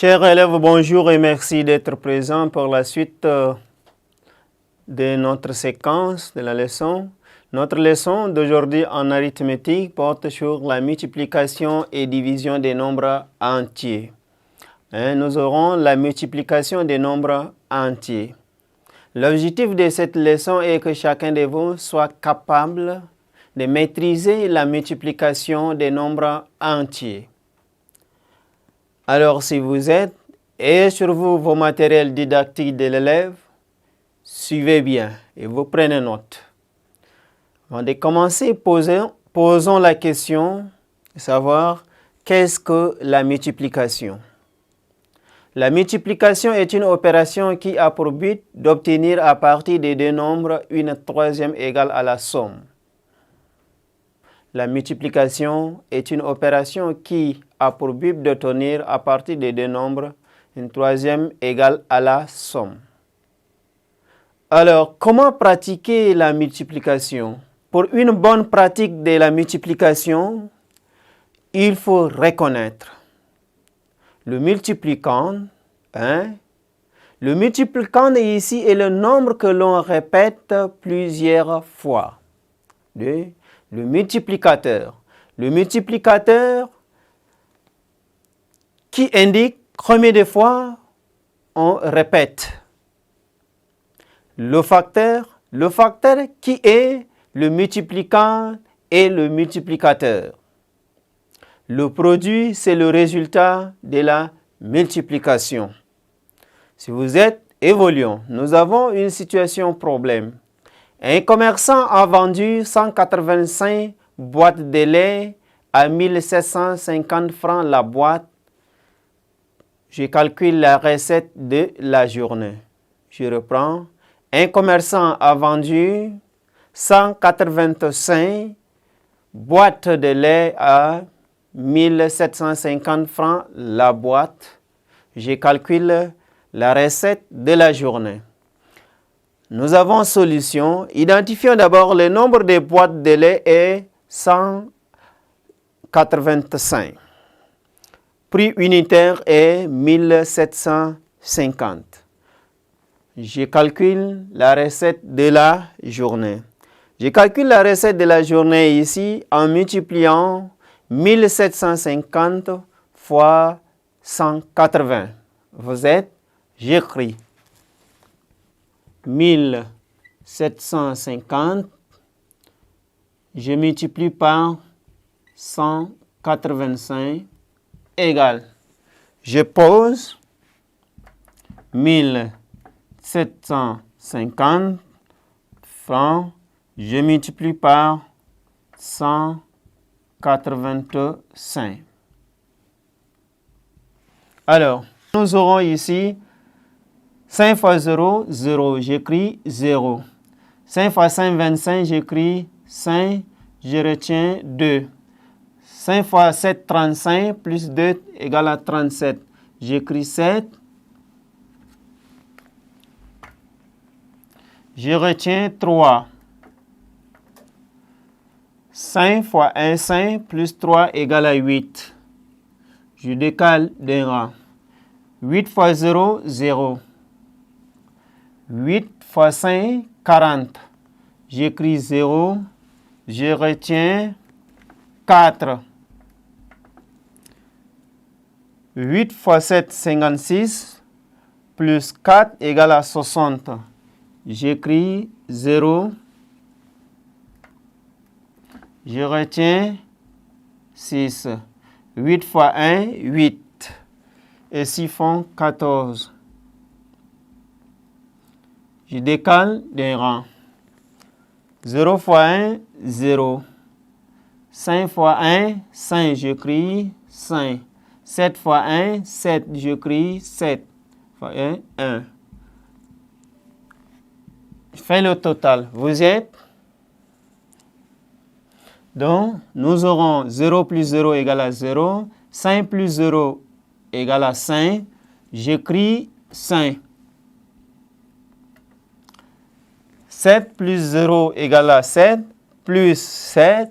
Chers élèves, bonjour et merci d'être présents pour la suite de notre séquence de la leçon. Notre leçon d'aujourd'hui en arithmétique porte sur la multiplication et division des nombres entiers. Nous aurons la multiplication des nombres entiers. L'objectif de cette leçon est que chacun de vous soit capable de maîtriser la multiplication des nombres entiers. Alors, si vous êtes, et sur vous vos matériels didactiques de l'élève, suivez bien et vous prenez note. Avant de commencer, posons la question de savoir qu'est-ce que la multiplication. La multiplication est une opération qui a pour but d'obtenir à partir des deux nombres une troisième égale à la somme. La multiplication est une opération qui a pour but d'obtenir à partir des deux nombres une troisième égale à la somme. Alors, comment pratiquer la multiplication? Pour une bonne pratique de la multiplication, il faut reconnaître le multiplicand. Le multiplicand ici est le nombre que l'on répète plusieurs fois. Le multiplicateur. Le multiplicateur qui indique combien de fois on répète. Le facteur qui est le multiplicand et le multiplicateur. Le produit, c'est le résultat de la multiplication. Si vous êtes évoluant, nous avons une situation problème. Un commerçant a vendu 185 boîtes de lait à 1750 francs la boîte. Je calcule la recette de la journée. Je reprends. Un commerçant a vendu 185 boîtes de lait à 1750 francs la boîte. Je calcule la recette de la journée. Nous avons solution. Identifions d'abord le nombre de boîtes de lait est 185. Prix unitaire est 1750. Je calcule la recette de la journée. Je calcule la recette de la journée ici en multipliant 1750 fois 180. Vous êtes, j'écris 1750, je multiplie par 185 égale. Je pose 1750 francs, je multiplie par 185. Alors, nous aurons ici 5 fois 0, 0, j'écris 0. 5 fois 5, 25, j'écris 5, je retiens 2. 5 fois 7, 35, plus 2 égale à 37. J'écris 7. Je retiens 3. 5 fois 1, 5, plus 3 égale à 8. Je décale d'un rang. 8 fois 0, 0. 8 fois 5, 40. J'écris 0. Je retiens 4. 8 fois 7, 56. Plus 4 égale à 60. J'écris 0. Je retiens 6. 8 fois 1, 8. Et 6 font 14. Je décale d'un rang. 0 fois 1, 0. 5 fois 1, 5, j'écris 5. 7 fois 1, 7, j'écris 7. Fois 1, 1. Je fais le total. Vous êtes? Donc, nous aurons 0 plus 0 égale à 0. 5 plus 0 égale à 5. J'écris 5. 7 plus 0 égale à 7. Plus 7.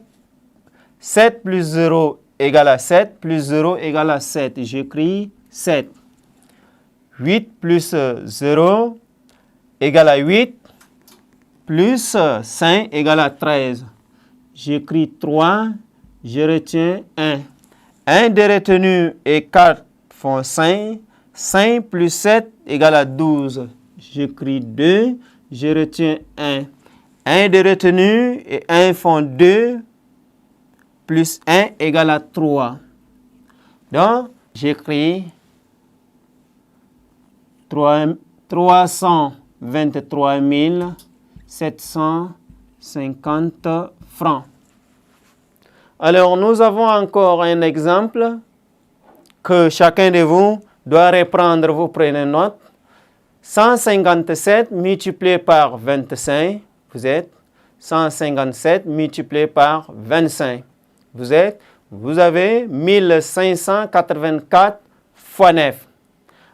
7 plus 0 égale à 7. Plus 0 égale à 7. J'écris 7. 8 plus 0 égale à 8, plus 5 égale à 13. J'écris 3, je retiens 1. 1 de retenu et 4 font 5. 5 plus 7 égale à 12. J'écris 2, je retiens 1. 1 de retenu et 1 font 2, plus 1 égale à 3. Donc, j'écris 323 750 francs. Alors, nous avons encore un exemple que chacun de vous doit reprendre. Vous prenez note. 157 multiplié par 25, vous êtes 157 multiplié par 25. Vous avez 1584 fois 9.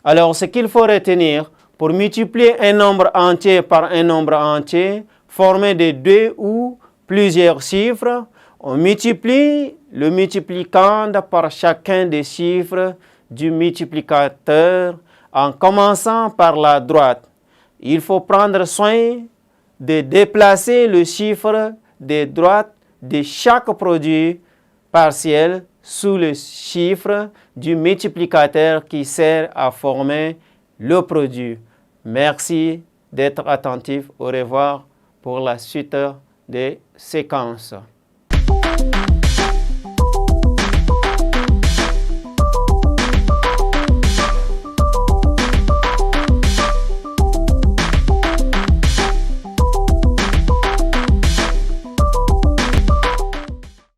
Alors, ce qu'il faut retenir, pour multiplier un nombre entier par un nombre entier, formé de 2 ou plusieurs chiffres, on multiplie le multiplicand par chacun des chiffres du multiplicateur en commençant par la droite. Il faut prendre soin de déplacer le chiffre de droite de chaque produit partiel sous le chiffre du multiplicateur qui sert à former le produit. Merci d'être attentif. Au revoir pour la suite des séquences.